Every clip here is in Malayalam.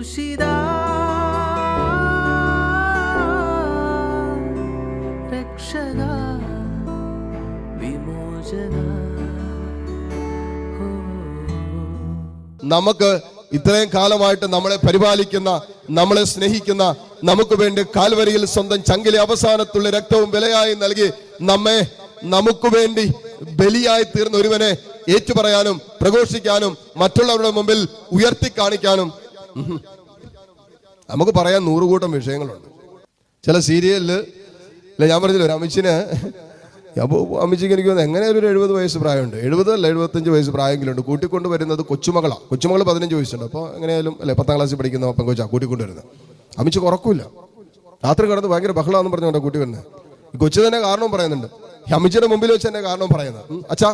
ക്രൂശിത രക്ഷക വിമോചന. നമുക്ക് ഇത്രയും കാലമായിട്ട് നമ്മളെ പരിപാലിക്കുന്ന, നമ്മളെ സ്നേഹിക്കുന്ന, നമുക്ക് വേണ്ടി കാൽവരിയിൽ സ്വന്തം ചങ്കിലെ അവസാനത്തുള്ള രക്തവും വിലയായി നൽകി നമുക്ക് വേണ്ടി ബലിയായി തീർന്ന ഒരുവനെ ഏറ്റുപറയാനും പ്രഘോഷിക്കാനും മറ്റുള്ളവരുടെ മുമ്പിൽ ഉയർത്തി കാണിക്കാനും നമുക്ക് പറയാൻ 100 കൂട്ടം വിഷയങ്ങളുണ്ട്. ചില സീരിയലില് ഞാൻ പറഞ്ഞില്ല, ഒരു അമ്മച്ചിക്ക് എനിക്ക് എങ്ങനെ ഒരു 70 വയസ്സ് പ്രായമുണ്ട്, 70 അല്ല 75 വയസ്സ് പ്രായമെങ്കിലുണ്ട്. കൂട്ടിക്കൊണ്ട് വരുന്നത് കൊച്ചുമകൾ 15 വയസ്സുണ്ട്. അപ്പോൾ എങ്ങനെയായാലും അല്ലെ 10ാം ക്ലാസ്സിൽ പഠിക്കുന്ന പെങ്കൊച്ചാ കൂട്ടിക്കൊണ്ടുവരുന്നത്. അമ്മച്ചിക്ക് ഉറക്കില്ല, രാത്രി കിടന്ന് ഭയങ്കര ബഹളാന്ന് പറഞ്ഞുകൊണ്ട് കൂട്ടി വരുന്നത്. ഈ കൊച്ചു തന്നെ കാരണവും പറയുന്നുണ്ട്. അമ്മച്ചിയുടെ മുമ്പിൽ വെച്ച് തന്നെ കാരണം പറയുന്നത്, അച്ഛാ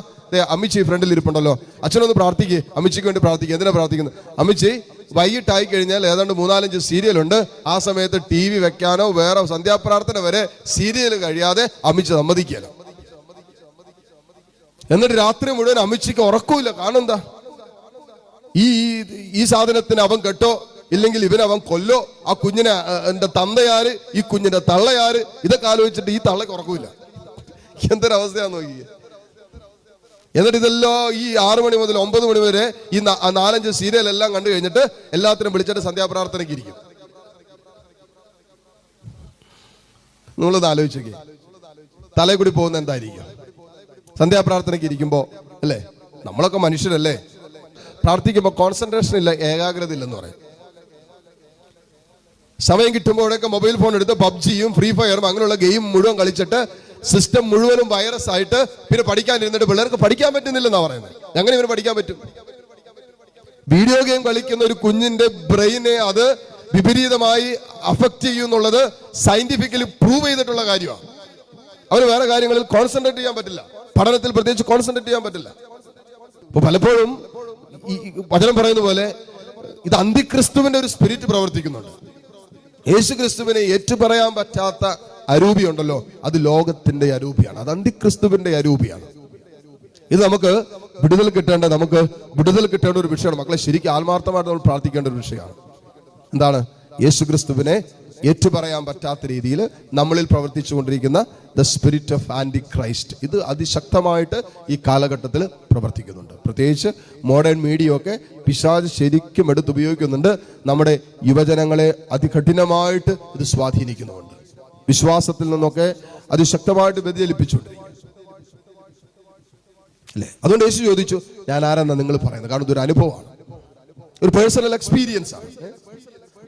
അമ്മച്ചി ഫ്രണ്ടിൽ ഇരിപ്പുണ്ടല്ലോ, അച്ഛനൊന്ന് പ്രാർത്ഥിക്കുക, അമ്മച്ചിക്ക് വേണ്ടി പ്രാർത്ഥിക്കുക. എന്തിനാ പ്രാർത്ഥിക്കുന്നത്? അമ്മച്ചി വൈകിട്ടായി കഴിഞ്ഞാൽ ഏതാണ്ട് 3-4 സീരിയലുണ്ട്, ആ സമയത്ത് TV വെക്കാനോ വേറെ സന്ധ്യാപ്രാർത്ഥന വരെ സീരിയൽ കഴിയാതെ അമ്മച്ചി സമ്മതിക്കുകയല്ലോ. എന്നിട്ട് രാത്രി മുഴുവൻ അമ്മച്ചിക്ക് ഉറക്കമില്ല. കാരണം എന്താ? ഈ സാധനത്തിന് അവൻ കെട്ടോ ഇല്ലെങ്കിൽ ഇവനവൻ കൊല്ലോ, ആ കുഞ്ഞിനെ എന്റെ തന്തയാര്, ഈ കുഞ്ഞിന്റെ തള്ളയാര്, ഇതൊക്കെ ആലോചിച്ചിട്ട് ഈ തള്ളക്ക് ഉറക്കമില്ല. എന്തൊരവസ്ഥയാന്ന് നോക്കിയേ. എന്നിട്ട് ഇതെല്ലാം ഈ 6 മണി മുതൽ 9 മണി വരെ ഈ 4-5 സീരിയൽ എല്ലാം കണ്ടു കഴിഞ്ഞിട്ട് എല്ലാത്തിനും വിളിച്ചിട്ട് സന്ധ്യാപ്രാർത്ഥനയ്ക്ക് ഇരിക്കും. നിങ്ങളൊന്ന് ആലോചിച്ചേ, തലയിൽ കൂടി പോകുന്ന എന്തായിരിക്കും? സന്ധ്യാപ്രാർത്ഥനയ്ക്ക് ഇരിക്കുമ്പോ അല്ലേ, നമ്മളൊക്കെ മനുഷ്യരല്ലേ, പ്രാർത്ഥിക്കുമ്പോൾ കോൺസെൻട്രേഷൻ ഇല്ല, ഏകാഗ്രത ഇല്ലെന്ന് പറയും. സമയം കിട്ടുമ്പോഴൊക്കെ മൊബൈൽ ഫോൺ എടുത്ത് പബ്ജിയും ഫ്രീ ഫയറും അങ്ങനെയുള്ള ഗെയിം മുഴുവൻ കളിച്ചിട്ട് സിസ്റ്റം മുഴുവനും വൈറസ് ആയിട്ട് പിന്നെ പഠിക്കാനിരുന്നിട്ട് പിള്ളേർക്ക് പഠിക്കാൻ പറ്റുന്നില്ലെന്നാ പറയുന്നത്. എങ്ങനെ ഇവന് പഠിക്കാൻ പറ്റും? വീഡിയോ ഗെയിം കളിക്കുന്ന ഒരു കുഞ്ഞിന്റെ ബ്രെയിനെ അത് വിപരീതമായി അഫക്റ്റ് ചെയ്യുന്നുള്ളത് സയന്റിഫിക്കലി പ്രൂവ് ചെയ്തിട്ടുള്ള കാര്യമാണ്. അവന് വേറെ കാര്യങ്ങളിൽ കോൺസെൻട്രേറ്റ് ചെയ്യാൻ പറ്റില്ല, പഠനത്തിൽ പ്രത്യേകിച്ച് കോൺസെൻട്രേറ്റ് ചെയ്യാൻ പറ്റില്ല. അപ്പൊ പലപ്പോഴും ഈ വചനം പറയുന്ന പോലെ ഇത് അന്തിക്രിസ്തുവിന്റെ ഒരു സ്പിരിറ്റ് പ്രവർത്തിക്കുന്നുണ്ട്. യേശു ക്രിസ്തുവിനെ ഏറ്റുപറയാൻ പറ്റാത്ത അരൂപി ഉണ്ടല്ലോ, അത് ലോകത്തിന്റെ അരൂപിയാണ്, അത് അന്തിക്രിസ്തുവിന്റെ അരൂപിയാണ്. ഇത് നമുക്ക് വിടുതൽ കിട്ടേണ്ട ഒരു വിഷയമാണ് മക്കളെ. ശരിക്കും ആത്മാർത്ഥമായിട്ട് നമ്മൾ പ്രാർത്ഥിക്കേണ്ട ഒരു വിഷയമാണ്. എന്താണ്? യേശു ക്രിസ്തുവിനെ ഏറ്റുപറയാൻ പറ്റാത്ത രീതിയിൽ നമ്മളിൽ പ്രവർത്തിച്ചു കൊണ്ടിരിക്കുന്ന the spirit of Antichrist, ഇത് അതിശക്തമായിട്ട് ഈ കാലഘട്ടത്തിൽ പ്രവർത്തിക്കുന്നുണ്ട്. പ്രത്യേകിച്ച് മോഡേൺ മീഡിയ ഒക്കെ പിശാച് ശരിക്കും എടുത്തുപയോഗിക്കുന്നുണ്ട്. നമ്മുടെ യുവജനങ്ങളെ അതികഠിനമായിട്ട് ഇത് സ്വാധീനിക്കുന്നുണ്ട്. വിശ്വാസത്തിൽ നിന്നൊക്കെ അതിശക്തമായിട്ട് വ്യതിചലിപ്പിച്ചുകൊണ്ടിരിക്കും അല്ലേ. അതുകൊണ്ട് യേശു ചോദിച്ചു, ഞാൻ ആരെന്നാ നിങ്ങൾ പറയുന്നത്? കാരണം ഇതൊരു അനുഭവമാണ്, ഒരു പേഴ്സണൽ എക്സ്പീരിയൻസ് ആണ്.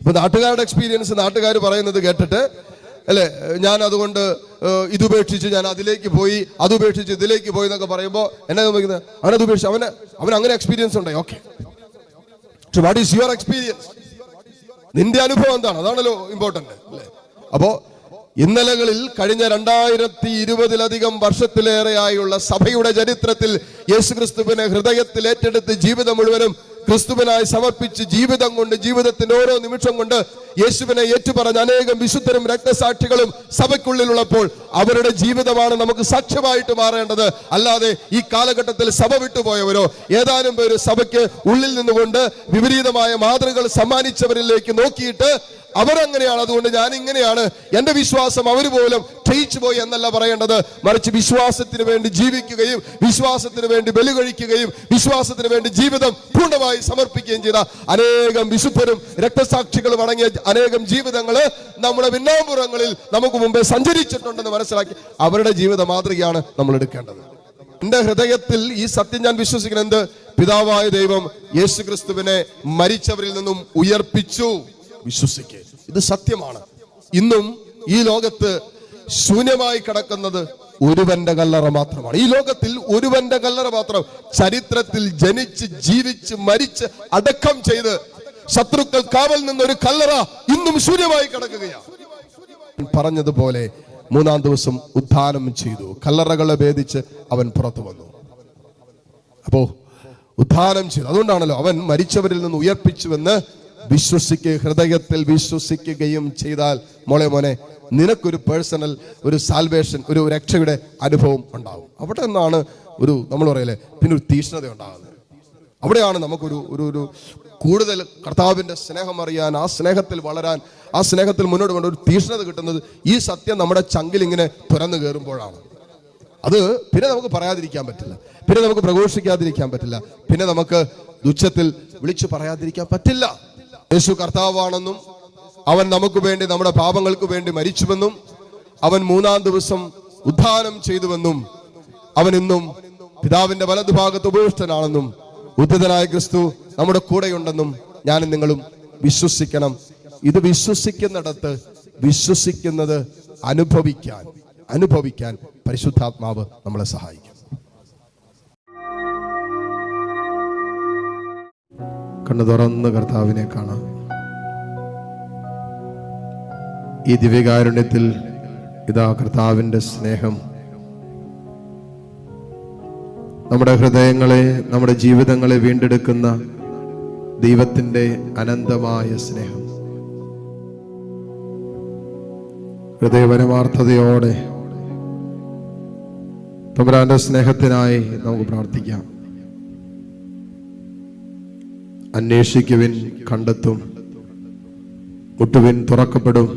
ഇപ്പൊ നാട്ടുകാരുടെ എക്സ്പീരിയൻസ് നാട്ടുകാർ പറയുന്നത് കേട്ടിട്ട് അല്ലെ, ഞാൻ അതുകൊണ്ട് ഇതുപേക്ഷിച്ച് ഞാൻ അതിലേക്ക് പോയി, അതുപേക്ഷിച്ച് ഇതിലേക്ക് പോയി എന്നൊക്കെ പറയുമ്പോൾ എന്നാ ചോദിക്കുന്നത്? അവനത് ഉപേക്ഷിച്ച് അവൻ അങ്ങനെ എക്സ്പീരിയൻസ് ഉണ്ടായി. Okay, what is your experience? നിന്റെ അനുഭവം എന്താണ്? അതാണല്ലോ ഇമ്പോർട്ടന്റ് അല്ലേ. അപ്പോ ഇന്നലകളിൽ കഴിഞ്ഞ 2020-ലധികം വർഷത്തിലേറെയായുള്ള സഭയുടെ ചരിത്രത്തിൽ യേശുക്രിസ്തുവിനെ ഹൃദയത്തിൽ ഏറ്റെടുത്ത് ജീവിതം മുഴുവനും ക്രിസ്തുവിനായി സമർപ്പിച്ച് ജീവിതം കൊണ്ട്, ജീവിതത്തിന്റെ ഓരോ നിമിഷം കൊണ്ട് യേശുവിനെ ഏറ്റുപറഞ്ഞ അനേകം വിശുദ്ധരും രക്തസാക്ഷികളും സഭയ്ക്കുള്ളിലുള്ളപ്പോൾ അവരുടെ ജീവിതമാണ് നമുക്ക് സാക്ഷ്യമായിട്ട് മാറേണ്ടത്. അല്ലാതെ ഈ കാലഘട്ടത്തിൽ സഭ വിട്ടുപോയവരോ ഏതാനും പേര് സഭയ്ക്ക് ഉള്ളിൽ നിന്നുകൊണ്ട് വിപരീതമായ മാതൃകകൾ സമ്മാനിച്ചവരിലേക്ക് നോക്കിയിട്ട് അവരങ്ങനെയാണ്, അതുകൊണ്ട് ഞാൻ ഇങ്ങനെയാണ്, എന്റെ വിശ്വാസം അവർ പോലും ക്ഷയിച്ചു പോയി എന്നല്ല പറയേണ്ടത്. മറിച്ച് വിശ്വാസത്തിന് വേണ്ടി ജീവിക്കുകയും വിശ്വാസത്തിന് വേണ്ടി ബലി കഴിക്കുകയും വിശ്വാസത്തിന് വേണ്ടി ജീവിതം പൂർണ്ണമായി സമർപ്പിക്കുകയും ചെയ്ത അനേകം വിശുദ്ധരും രക്തസാക്ഷികളും അടങ്ങിയ അനേകം ജീവിതങ്ങള് നമ്മുടെ പിന്നാമ്പുറങ്ങളിൽ നമുക്ക് മുമ്പേ സഞ്ചരിച്ചിട്ടുണ്ടെന്ന് മനസ്സിലാക്കി അവരുടെ ജീവിത മാതൃകയാണ് നമ്മൾ എടുക്കേണ്ടത്. എന്റെ ഹൃദയത്തിൽ ഈ സത്യം ഞാൻ വിശ്വസിക്കുന്നത്, എന്ത്? പിതാവായ ദൈവം യേശു ക്രിസ്തുവിനെ മരിച്ചവരിൽ നിന്നും ഉയർപ്പിച്ചു. വിശ്വസിക്കുക, ഇത് സത്യമാണ്. ഇന്നും ഈ ലോകത്ത് ശൂന്യമായി കിടക്കുന്നത് ഒരുവന്റെ കല്ലറ മാത്രമാണ്. ഈ ലോകത്തിൽ ഒരുവന്റെ കല്ലറ മാത്രം. ചരിത്രത്തിൽ ജനിച്ച് ജീവിച്ച് മരിച്ച് അടക്കം ചെയ്ത് ശത്രുക്കൾ കാവൽ നിന്നൊരു കല്ലറ ഇന്നും ശൂന്യമായി കിടക്കുകയാണ്. പറഞ്ഞതുപോലെ 3-ാം ദിവസം ഉത്ഥാനം ചെയ്തു, കല്ലറകളെ ഭേദിച്ച് അവൻ പുറത്തു വന്നു. അപ്പോ ഉത്ഥാനം ചെയ്തു. അതുകൊണ്ടാണല്ലോ അവൻ മരിച്ചവരിൽ നിന്ന് ഉയർപ്പിച്ചുവെന്ന് ഹൃദയത്തിൽ വിശ്വസിക്കുകയും ചെയ്താൽ മോനെ നിനക്കൊരു പേഴ്സണൽ ഒരു സാൽവേഷൻ, ഒരു രക്ഷയുടെ അനുഭവം ഉണ്ടാവും. അവിടെ നിന്നാണ് നമ്മൾ പറയല്ലേ പിന്നെ ഒരു തീഷ്ണത ഉണ്ടാകുന്നത്. അവിടെയാണ് നമുക്കൊരു കൂടുതൽ കർത്താവിൻ്റെ സ്നേഹം അറിയാൻ, ആ സ്നേഹത്തിൽ വളരാൻ, ആ സ്നേഹത്തിൽ മുന്നോട്ട് കൊണ്ട് ഒരു തീഷ്ണത കിട്ടുന്നത് ഈ സത്യം നമ്മുടെ ചങ്കിൽ ഇങ്ങനെ തുറന്നു കയറുമ്പോഴാണ്. അത് പിന്നെ നമുക്ക് പറയാതിരിക്കാൻ പറ്റില്ല, പിന്നെ നമുക്ക് പ്രഘോഷിക്കാതിരിക്കാൻ പറ്റില്ല, പിന്നെ നമുക്ക് ദുഃഖത്തിൽ വിളിച്ചു പറയാതിരിക്കാൻ പറ്റില്ല. യേശു കർത്താവാണെന്നും അവൻ നമുക്ക് വേണ്ടി, നമ്മുടെ പാപങ്ങൾക്ക് വേണ്ടി മരിച്ചുവെന്നും അവൻ 3-ാം ദിവസം ഉത്ഥാനം ചെയ്തുവെന്നും അവൻ ഇന്നും പിതാവിന്റെ വലതുഭാഗത്ത് ഉപവിഷ്ടനാണെന്നും ഉദ്ധിതനായ ക്രിസ്തു നമ്മുടെ കൂടെയുണ്ടെന്നും ഞാനും നിങ്ങളും വിശ്വസിക്കണം. ഇത് വിശ്വസിക്കുന്നിടത്ത് വിശ്വസിക്കുന്നത് അനുഭവിക്കാൻ പരിശുദ്ധാത്മാവ് നമ്മളെ സഹായിക്കും. കണ്ണു തുറന്ന് കർത്താവിനെ കാണാം. ഈ ദിവ്യകാരുണ്യത്തിൽ ഇതാ കർത്താവിൻ്റെ സ്നേഹം നമ്മുടെ ഹൃദയങ്ങളെ, നമ്മുടെ ജീവിതങ്ങളെ വീണ്ടെടുക്കുന്ന ദൈവത്തിൻ്റെ അനന്തമായ സ്നേഹം. ഹൃദയപരമാർത്ഥതയോടെ തമ്പുരാന്റെ സ്നേഹത്തിനായി നമുക്ക് പ്രാർത്ഥിക്കാം. അന്വേഷിക്കുവിൻ, കണ്ടെത്തും, മുട്ടുവിൻ, തുറക്കപ്പെടും,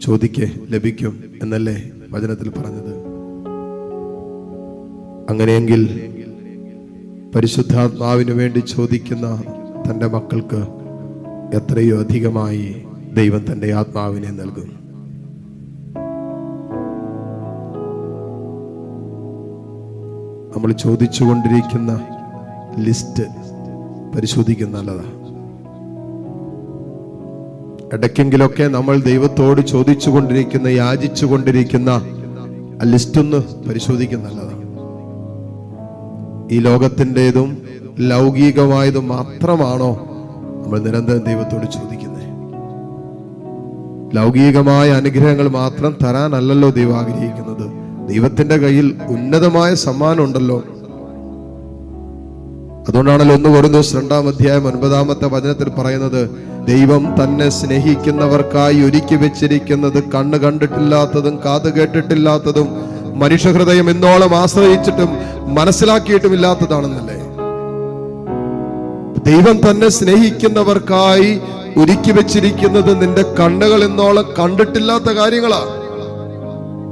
ചോദിക്ക്, ലഭിക്കും എന്നല്ലേ വചനത്തിൽ പറഞ്ഞത്. അങ്ങനെയെങ്കിൽ പരിശുദ്ധാത്മാവിന് വേണ്ടി ചോദിക്കുന്ന തൻ്റെ മക്കൾക്ക് എത്രയോ അധികമായി ദൈവം തൻ്റെ ആത്മാവിനെ നൽകും. നമ്മൾ ചോദിച്ചുകൊണ്ടിരിക്കുന്ന ലിസ്റ്റ് പരിശോധിക്കുന്ന നല്ലതാണ്. ഇടയ്ക്കെങ്കിലൊക്കെ നമ്മൾ ദൈവത്തോട് ചോദിച്ചുകൊണ്ടിരിക്കുന്ന, യാചിച്ചുകൊണ്ടിരിക്കുന്ന ആ ലിസ്റ്റൊന്ന് പരിശോധിക്കുന്ന നല്ലതാണ്. ഈ ലോകത്തിൻ്റെതും ലൗകികമായതും മാത്രമാണോ നമ്മൾ നിരന്തരം ദൈവത്തോട് ചോദിക്കുന്നത്? ലൗകികമായ അനുഗ്രഹങ്ങൾ മാത്രം തരാനല്ലല്ലോ ദൈവം ആഗ്രഹിക്കുന്നത്. ദൈവത്തിന്റെ കയ്യിൽ ഉന്നതമായ സമ്മാനം ഉണ്ടല്ലോ. അതുകൊണ്ടാണല്ലോ 1 കൊരിന്ത്യർ 2-ാം അധ്യായം 9-ാമത്തെ വചനത്തിൽ പറയുന്നത്, ദൈവം തന്നെ സ്നേഹിക്കുന്നവർക്കായി ഒരുക്കി വെച്ചിരിക്കുന്നത് കണ്ണ് കണ്ടിട്ടില്ലാത്തതും കാത് കേട്ടിട്ടില്ലാത്തതും മനുഷ്യഹൃദയം എന്നോളം ആശ്രയിച്ചിട്ടും മനസ്സിലാക്കിയിട്ടുമില്ലാത്തതാണെന്നല്ലേ. ദൈവം തന്നെ സ്നേഹിക്കുന്നവർക്കായി ഒരുക്കി വെച്ചിരിക്കുന്നത് നിന്റെ കണ്ണുകൾ എന്നോളം കണ്ടിട്ടില്ലാത്ത കാര്യങ്ങളാണ്,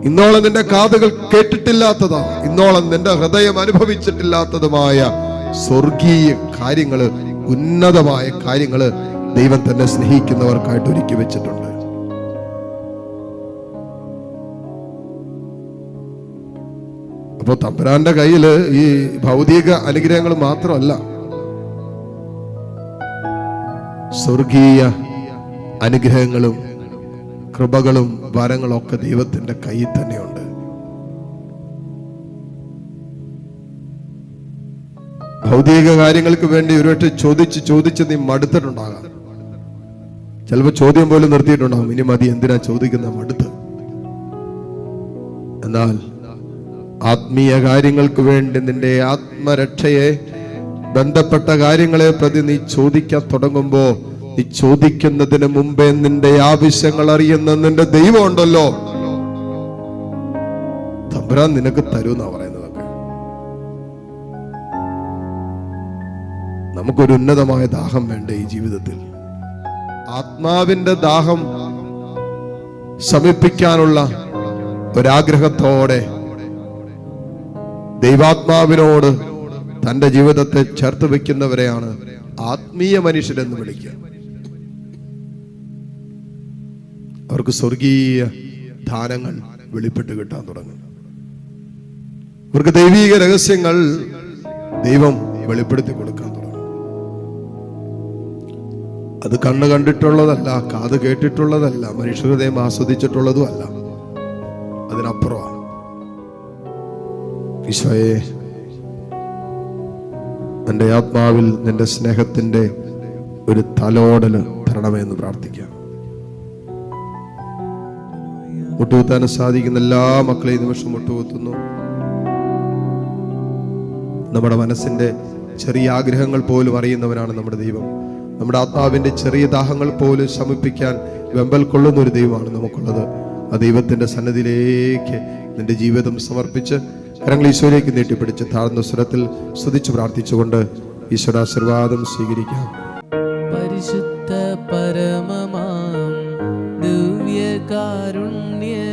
ഇന്നോളം നിന്റെ കാതുകൾ കേട്ടിട്ടില്ലാത്തതാണ്, ഇന്നോളം നിന്റെ ഹൃദയം അനുഭവിച്ചിട്ടില്ലാത്തതുമായ സ്വർഗീയ കാര്യങ്ങള്, ഉന്നതമായ കാര്യങ്ങള് ദൈവം തന്നെ സ്നേഹിക്കുന്നവർക്കായിട്ട് ഒരുക്കി വെച്ചിട്ടുണ്ട്. അപ്പൊ തമ്പുരാന്റെ കയ്യില് ഈ ഭൗതിക അനുഗ്രഹങ്ങൾ മാത്രമല്ല, സ്വർഗീയ അനുഗ്രഹങ്ങളും കൃപകളും വരങ്ങളും ഒക്കെ ദൈവത്തിന്റെ കയ്യിൽ തന്നെയുണ്ട്. ഭൗതിക കാര്യങ്ങൾക്ക് വേണ്ടി ഒരുവട്ടം ചോദിച്ച് നീ മടുത്തിട്ടുണ്ടാകാം. ചിലപ്പോൾ ചോദ്യം പോലും നിർത്തിയിട്ടുണ്ടാകും, ഇനി മതി, എന്തിനാ ചോദിക്കുന്ന, മടുത്ത്. എന്നാൽ ആത്മീയ കാര്യങ്ങൾക്ക് വേണ്ടി, നിന്റെ ആത്മരക്ഷയെ ബന്ധപ്പെട്ട കാര്യങ്ങളെ പ്രതി നീ ചോദിക്കാൻ തുടങ്ങുമ്പോ, നീ ചോദിക്കുന്നതിന് മുമ്പേ നിന്റെ ആവശ്യങ്ങൾ അറിയുന്ന നിന്റെ ദൈവം ഉണ്ടല്ലോ, തമ്പുരാൻ നിനക്ക് തരൂന്നാ പറയുന്നതൊക്കെ. നമുക്കൊരു ഉന്നതമായ ദാഹം വേണ്ട ഈ ജീവിതത്തിൽ. ആത്മാവിന്റെ ദാഹം ശമിപ്പിക്കാനുള്ള ഒരാഗ്രഹത്തോടെ ദൈവാത്മാവിനോട് തന്റെ ജീവിതത്തെ ചേർത്ത് വെക്കുന്നവരെയാണ് ആത്മീയ മനുഷ്യരെന്ന് വിളിക്കുക. അവർക്ക് സ്വർഗീയ ദാനങ്ങൾ വെളിപ്പെട്ട് കിട്ടാൻ തുടങ്ങും. അവർക്ക് ദൈവീക രഹസ്യങ്ങൾ ദൈവം വെളിപ്പെടുത്തി കൊടുക്കാൻ തുടങ്ങും. അത് കണ്ണ് കണ്ടിട്ടുള്ളതല്ല, കാത് കേട്ടിട്ടുള്ളതല്ല, മനുഷ്യഹൃദയം ആസ്വദിച്ചിട്ടുള്ളതും അല്ല, അതിനപ്പുറമാണ്. ഈശോയെ, എൻ്റെ ആത്മാവിൽ നിന്റെ സ്നേഹത്തിന്റെ ഒരു തലോടല് തരണമേ എന്ന് പ്രാർത്ഥിക്കാം. മുട്ടുകുത്താൻ സാധിക്കുന്ന എല്ലാ മക്കളെയും നിമിഷം മുട്ടുകുത്തുന്നു. നമ്മുടെ മനസ്സിന്റെ ചെറിയ ആഗ്രഹങ്ങൾ പോലും അറിയുന്നവനാണ് നമ്മുടെ ദൈവം. നമ്മുടെ ആത്മാവിന്റെ ചെറിയ ദാഹങ്ങൾ പോലും ശമിപ്പിക്കാൻ വെമ്പൽ കൊള്ളുന്ന ഒരു ദൈവമാണ് നമുക്കുള്ളത്. ആ ദൈവത്തിന്റെ സന്നിധിയിലേക്ക് നിന്റെ ജീവിതം സമർപ്പിച്ച് കരങ്ങൾ ഈശോയിലേക്ക് നീട്ടിപ്പിടിച്ച് താഴ്ന്ന സ്വരത്തിൽ സ്തുതിച്ച് പ്രാർത്ഥിച്ചുകൊണ്ട് ഈശോയുടെ ആശീർവാദം സ്വീകരിക്കാം. പരിശുദ്ധ പരമമാം ദിവ്യകാരുണ്യ